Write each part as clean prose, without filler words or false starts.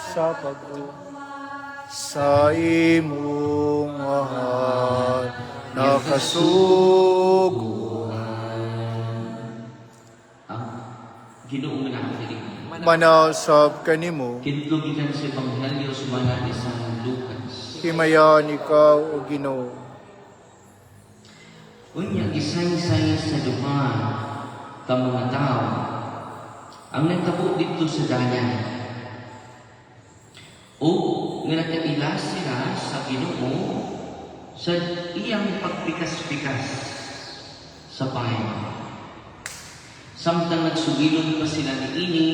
sa sa imong mahal nakasuguan. Ginoo nga natin. Manasab kanimo, Kidlog ikan sa Ebanghelyo sumala ni San Lucas. himayan ikaw o Ginoo. Unya gisaysay sa duha ka mga tao ang nagtabo dito sa dalan. O nga nakaila sila sa Ginoo sa iyang pagpikas-pikas sa bayan. Samtang nagsugilon pa sila ni ini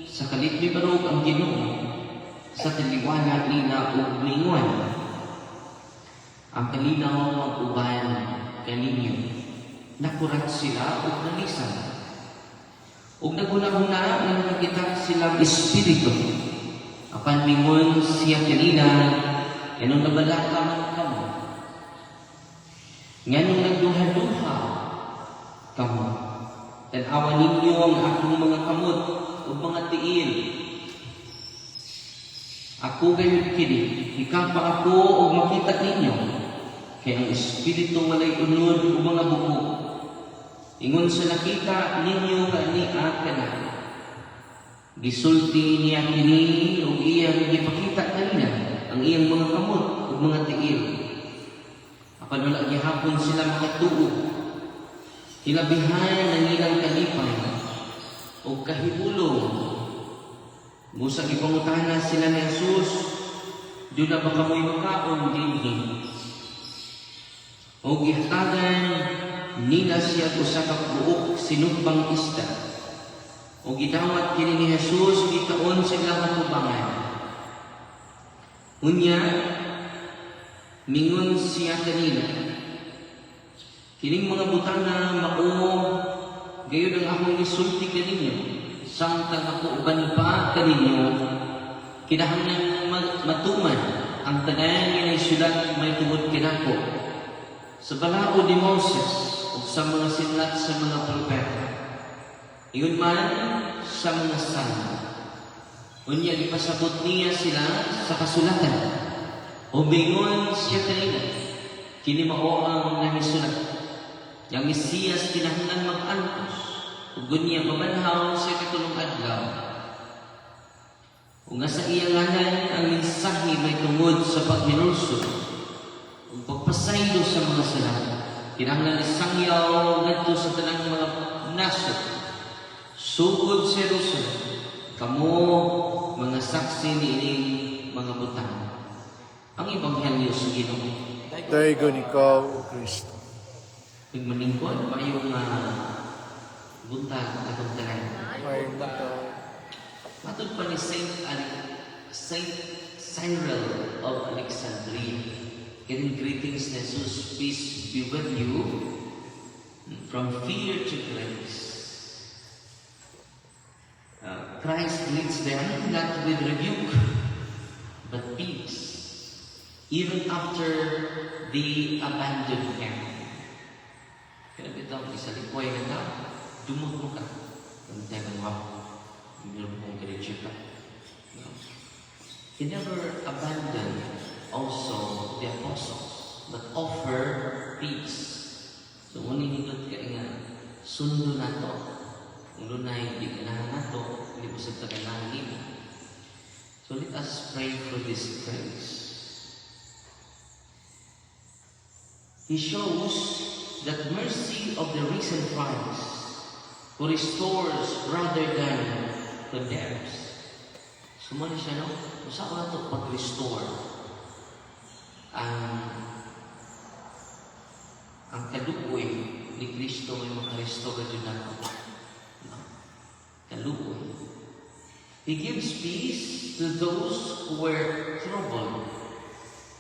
sa kalit barog ang Ginoo sa taliwanag nila ug lingon. Ang kalinaw ang uban kaninyo. Nakurat sila ug nalisan. Ug naguna-una nga nakakita silang espiritu. Apan mingon siya kanina, anong nabalaka man kamo. Nganong nagduha-duha kamo. Tanawan ninyo ang akong mga kamot o mga tiil. Ako gayud kini, ikapa ako o makita ninyo. Kaya ang espiritu walay unod o mga buko. Ingon sa nakita ninyo ni akana. Gisulti niya kini o iyang ipakita kanina ang iyang mga kamot o mga tiil. Apan wala gihapon sila makatuo. Hilabihan ang ilang kalipay o kahibulong. Musa ipangutana sila ni Jesus, doon na ba kamo'y makaon dinhi? O gihatagan nila siya ko sa kabuok sinumpang isda. O gidawat kini ni Jesus, gitaon sila matubangan. Unya, mingon siya kanila, kining mga butana mao gayon ang akong isulti kaninyo samtang ako uban pa kaninyo kinahanglan matuman ang tanan nga sulat may tungod kinako sa balao ni Moses ug sa mga sinlat sa mga propeta iyon man sa mga salmo unya ipasabot niya sila sa kasulatan o bingon siya kanila kini mao ang nahisulat. Yang Mesiyas kinahanglan mag-antos, ug niya mabanhaw sa katulong adlaw. Ug nga sa iyang ngalan ang mensahe may tungod sa paghinulsol ug pagpasaylo sa mga sala. Kinahanglan isangyaw ngadto sa tanang mga nasod. Sugod sa Jerusalem, kamo mga saksi niining mga butang. Ang Ebanghelyo sa Ginoo. Daygon ikaw o Kristo. Yung maningkod, mayong buntag atong tanan. May mata. Matod pa ni Saint Cyril of Alexandria. Getting greetings na Jesus, peace be with you. From fear to grace. Christ leads them not with rebuke, but peace. Even after they abandon Him. Kaya bitaw, isalikoy na ka, dumog mo ka. Kung tayo ng wako, meron mong kiritsi ka. He never abandoned also the apostles, but offer peace. So, uninindot ka nga, sundo na to. Kung lunay, di ganahan na to, hindi mo sa tagalangin. So, let us pray for this grace. He shows that mercy of the risen Christ who restores rather than condemns. Sumali siya, no? Usa ko na ito pag-restore. Ang kaluoy ni Kristo may makarestore dyan ako. No? Kaluoy. He gives peace to those who were troubled,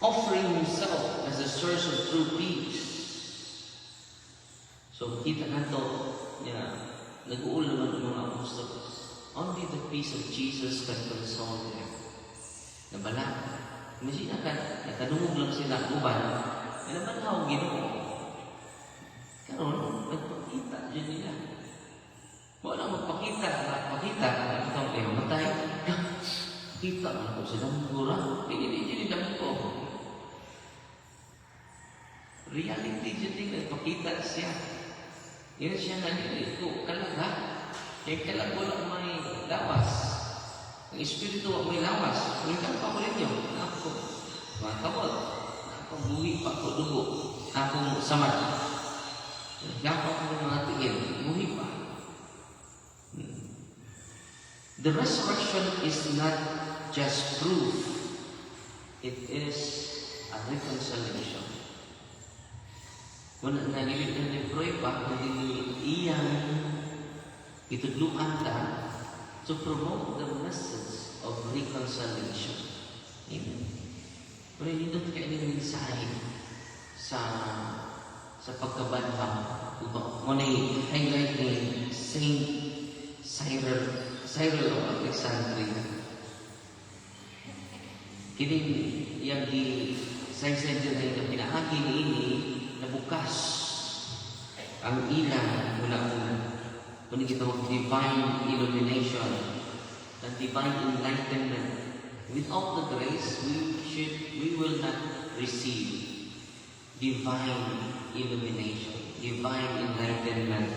offering Himself as a source of true peace. So, kita na ito, nag-uul naman ng mga apostles. Only the peace of Jesus can console them. Nabala. Imagine ka, nakadungog lang sila, uban. Naman how Ginoo. Karon, nagpakita dyan nila. Wala magpakita, itong matay. Kita man ako sa damgura. Hindi damgo. Reality dyan din, nagpakita siya. Yan siya na nilito. Kalaga. Kaya kalago lang may lawas. Ang espiritu may lawas. Kung ikaw pa ko rin yun. Ako, mga kabot. Ako, buhi pa ko dugo. Ako, samad. Gapa ko ng mga tingin. Buhi pa. The resurrection is not just proof. It is a reconciliation. Kung nagilid ng libro'y pa, kung iyang itudluan ka to promote the message of reconciliation. Amen. Pero hindi kayo ng mensahe sa pagkabanbang. Muna highlight ni Saint Cyril of Alexandria. Kini yang sa dyan na pinaagi ini nabukas ang ilang mula-mula. Kung kita divine illumination and divine enlightenment. Without the grace, we will not receive divine illumination, divine enlightenment.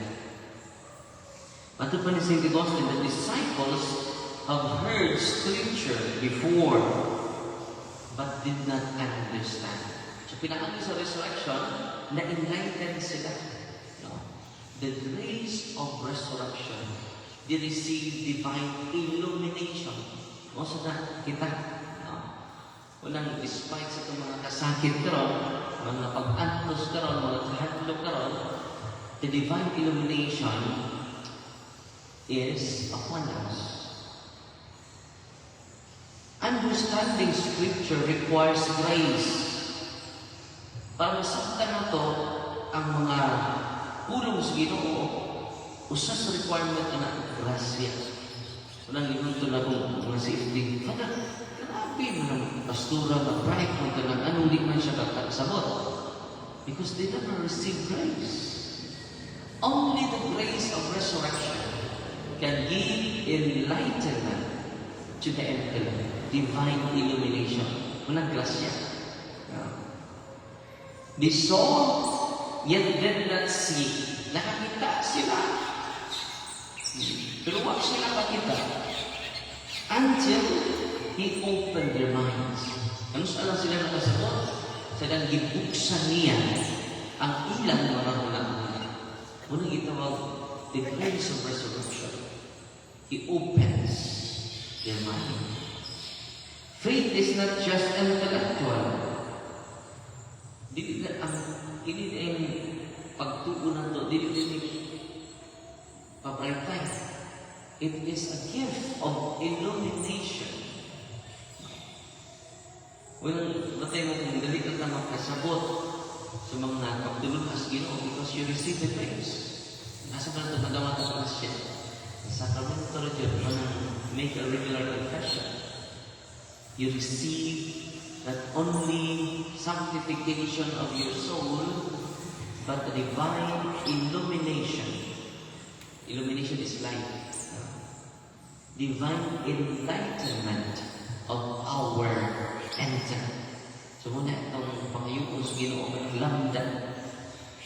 Ito pa ni St. Augustine, the disciples have heard Scripture before, but did not understand. So pinakali sa resurrection, na-enlighten sila. No? The grace of resurrection, they receive divine illumination. O sa na kita, no? Walang despite sa itong mga kasakit karon, mga pag-antos karon, mga kahadlok karon, the divine illumination is upon us. Understanding Scripture requires grace. Para masaktan na to ang mga pulong sa Ginoo, usa sa requirement na grasya. Walang inuto na kung mga safety. Father, grabe mo ng pastura, mag-bright mo ito ng anong di man siya kakasabot. Because they never receive grace. Only the grace of resurrection can give enlightenment to the intellect, divine illumination. Walang grasya. They saw, yet did not see. Nakakita sila. Pero wag sila makita. Until He opened their minds. Ano saan sila nakasagot? Sadang gibuksan niya ang ilang mga hula-hula. Unang itawag, the grace of resurrection. He opens their mind. Faith is not just intellectual. Dili na ang pagtuunan to, dili pabraytay. It is a gift of illumination. Well, matay mo kung dali ka makasabot sa mga pagtulog as Ginoo because you receive the grace. Nasa ka na ito, nagawa ka sa siya. Sa sacramento rin make a regular confession. You receive not only sanctification of your soul, but the divine illumination. Illumination is light. Divine enlightenment of our intellect. So muna itong pangayukos Ginoo ng lamda.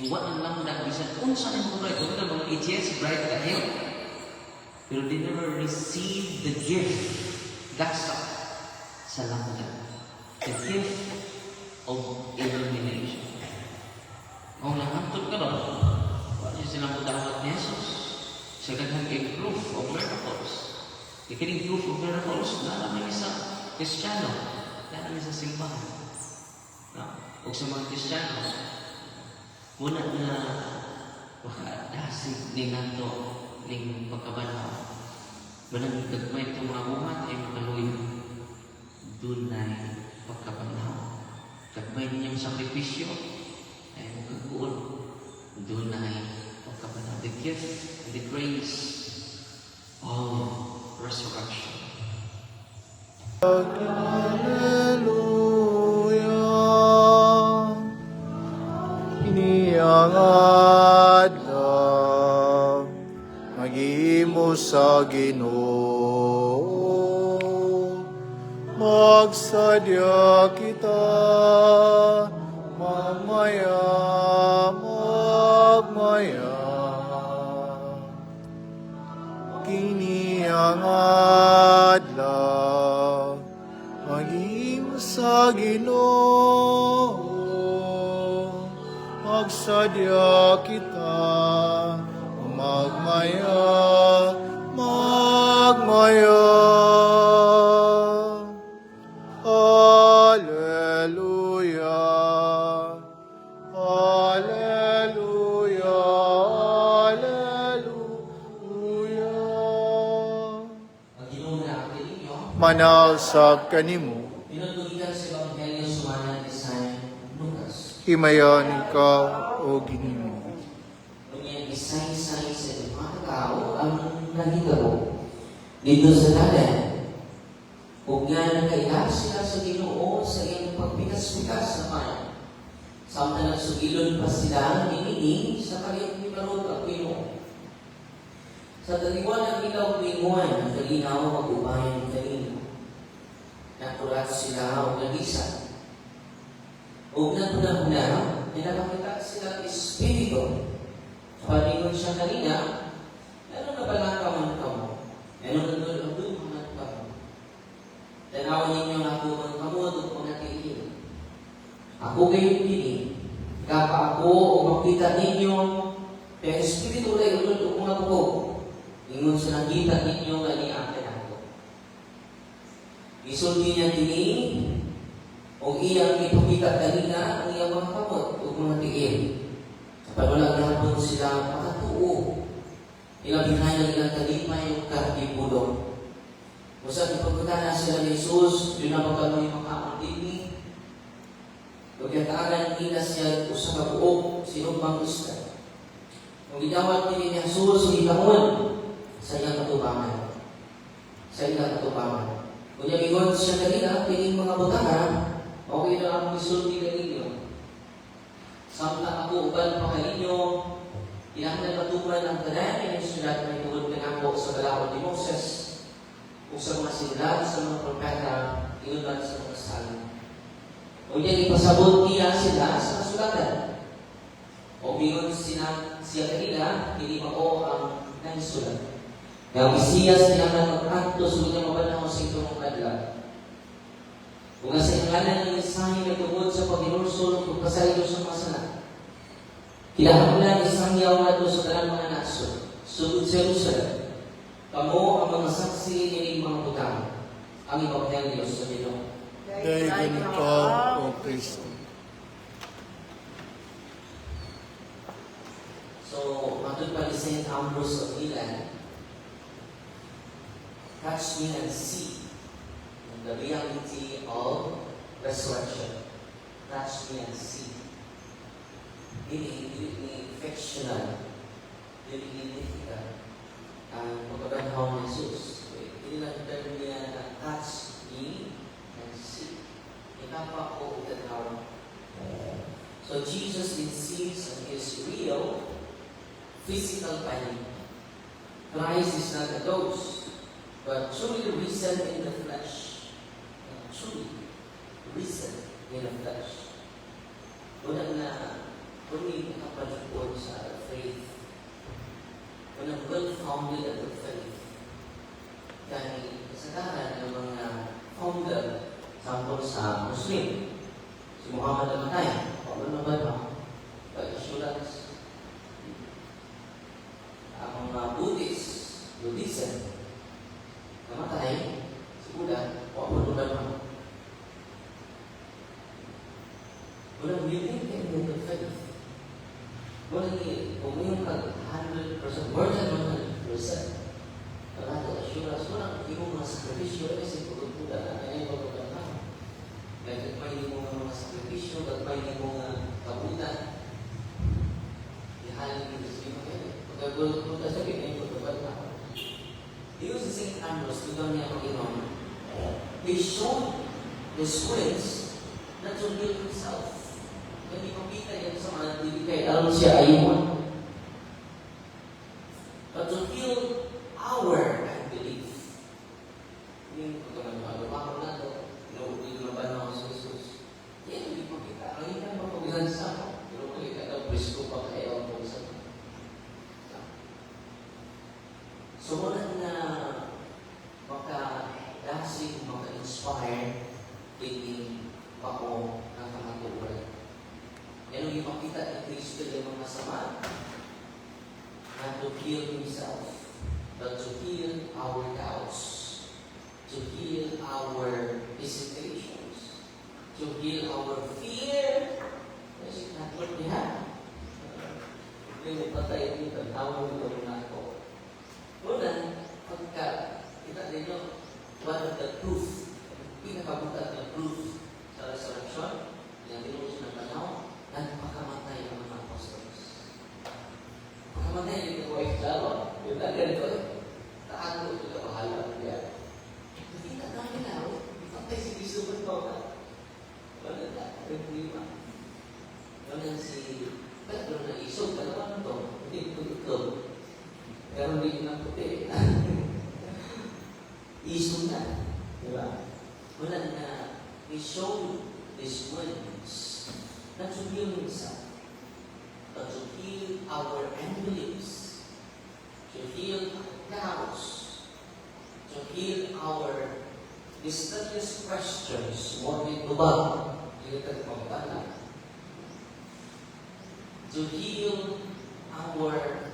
Huwag ang lamda, bisan unsa ang mga ito na mga ETS bright dahil. Pero they never receive the gift. Gasa sa lamda. The gift of illumination. Kung nangantod ka ron, wala silang mudawat ni Jesus. Sa ganang proof of miracles. Ikining proof of miracles, namin sa Kristiyano, namin sa simbahan. O sa mga Kristiyano, muna na makadasig ni nato ng pagkabanaw. Manang gagmay itong mga buhat ay makaluyo. Dunay pagkabanaw. Gagmay ninyang sakripisyo ay magkaguol. Dunay pagkabanaw. The gift, the grace of resurrection. Hallelujah. Iniangad mag-iimo sa Ginoo. magsadya kita, magmaya, magmaya. Kini ang adlaw, maging sa Ginoo, magsadya kita, magmaya, magmaya. Alleluia, Alleluia, Alleluia. Ang Ginoo na akin ninyo, Manalsab kanimo, tinutugikan sa Ebanghelyo sumana ni San Lucas. himayon ikaw o Ginoo. Kanyang isay-isay sa mga tao ang nahitabo dito sa dalan. Kung nga nakailas sila sa Ginoo sa iyang pagpikas-pikas naman. Samtang nagsugilon pa sila ninining sa kanyang pimarot ang Ginoo. Sa daliwan ng ilaw pinguan, ang kalinaw mag-ubayan ng kanino. Nakulat sila o nagisan. O nagpunang-punang, nakakita sila ng Espiritu. Paningon siya kanina, ano na pala ka man ka mo? Ano na doon man ka mo? Tanawan ninyo nga ako man ka mo at mga tigil. Ako kayo pili. Kapa ako o makita ninyo, kaya Espiritu na yun o mga ko. Ingon sa nakita ninyo nga ni akin ako. Isulti niya dini, o iyang ipakita kanina ang iyang mga kamot o mga tigil. Pag-ulang hapon sila makatuo. Ilabihan ng ilang kalimay o kartipulong. Usap ipagkutana sila ni Jesus, yun na magkano yung mga dini. Pagkataanan nila siya sa kabuok, sinong bang gusto. Kung gidawat nila ni Jesus, gidawon sa iyang katubangan. Sa iyang katubangan. Kung yabigon siya kanina, piling mga butaka, okay na ang isulti na ninyo. Samtang ako uban pa kaninyo, kinahanglan matuman ang tanan ng syudad na itulog ng ako sa galawan ni Moses, o sa mga sinilad, sa mga propeta, inulan sa mga salin. O yan ipasabot niya sila sa kasulatan. O bingon siya kanila, hindi mao ang naisulat. Kaya ang Mesiyas kinahanglan magkanto sa mga mabanang sa itong adlaw. Kung nga sa inglanan ng mensahe na tungkol sa pag-inurso ng pagpasaylo sa mga sana. Kinahanglan isang yaw na ito sa dalang mga nasod, sugod sa Jerusalem. Kamo ang mga saksi ng mga butang, ang Ebanghelyo sa Ginoo. Dahil ikaw o Kristo. So, matun pa ni St. Ambrose of Milan, catch me and see the reality of resurrection. Touch me and see. Ini fictional. Ini mythical. Ang pagkabanhaw ni Jesus. Ini lang term niya na touch me and see. Ikapa ko utanhaw. So Jesus insists on his real physical body. Christ is not a ghost, but truly risen in the flesh. Truly risen in the flesh. Unang na kung nakapalipod sa faith, unang well-founded at faith. Dahil kasagaran ng mga founder, sample sa Muslim, si Muhammad namatay, paano naman ba? Pag-assurance. Ang mga Buddhism, namatay, si Buddha, paano naman ba? Walang believe in the faith. Walang kung yung 100%, more than 100%, wala ito assurance, walang yung mga sakripisyo, kasi pagkukuda, ay yung pagkukuda. Dahil may mo mga sakripisyo, at may mo mga kabutan. Ihalin yung gusto mo kayo. Pagkagulat sa akin, ay yung pagkukuda. Dito sa St. Ambrose, tugang niya ang Panginoon, he showed the students not to build himself. Hindi makita yan sa mga nagbibigay. Alam siya ayun. But to feel our unbelief. Yung pagkaman magawa ko na ito, inspired taking pako ng kamaturan. Yan ang ipakita ni Kristo ng mga sama. Not to heal Himself, but to heal our doubts, to heal our hesitations, to heal our fear. Kasi not what we have. Yung patay dito, tawag ito na ako. Una, pagka kita ninyo, one of the proof, pinakabutan ng proof sa resurrection, yung tinusin ng panahon, nagpakamatay ang mga apostles. Pagkamatay yung mga Islalo, yung ganito eh, taano ito na bahala. Nakita namin na, ipatay si Kristo ba ito ka? Wala na, problema. Wala si Pedro na isog, dalawa ito, hindi ito ito. Pero hindi na puti. Isog na. Diba? Wala na, we show these wounds not to heal Himself, but to heal our unbeliefs, to heal our doubts, to heal our mysterious questions, morning tubag, hindi ka pagpala, to heal our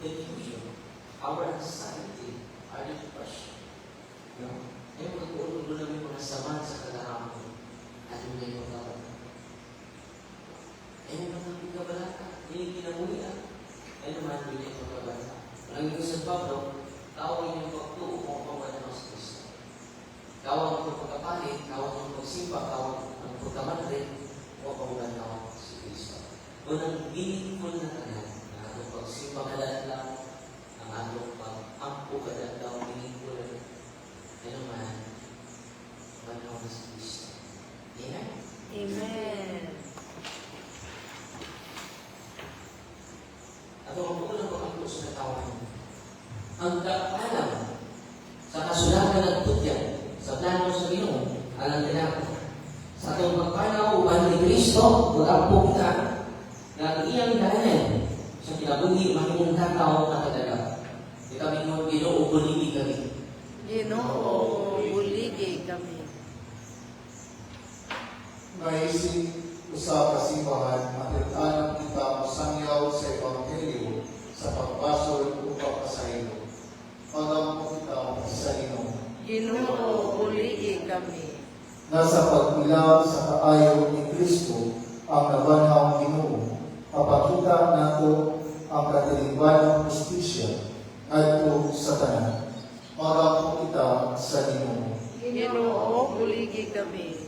confusion, our anxiety, our depression. No? Ay magkakaroon namin mga sama sa kalahamon at hindi yung magkakaroon. Ay mga pagkabalata, hindi kinamulian. Ay naman hindi yung magkabalata. Ang yung sa Pablo, tawag yung pagtuo kung pamana ng Kristo. Tawag yung pagkapalit, tawag yung pagsimpa, tawag yung pagkamanrin, kung pamana ng Kristo. Unang meaningful na tanan, ang atong pagsimpa kadadlaw, ang atong pag-ampo kadadlaw, meaningful na ano man, panaw na sa Kristo. Amen? Amen. At ang unang pag-ampo sa katawan, ang kapalam sa kasulatan at tutyan sa plano sa Ginoo, alam nila, sa atong pagpanaw uban ni Kristo, mag-ampo kita, na iyang dalayan sa kinabuhi, mahimong tao na kadaga. Di kami mo Ginoo, buligi kami. Ginoo, buligi kami. Naisip usa ka simbahan, matitaan kita masangyaw sa Ebanghelyo sa pagbasol o pagpasahilo. Pagampo kita sa Ginoo. Ginoo, buligi kami. Nasa pag-ilaw sa kaayo ni Kristo ang nabanhawang Ginoo. Papakita nato ang katilingban ng justisya adto sa tanan. Magampo kita sa Ginoo. Ginoo, buligi kami.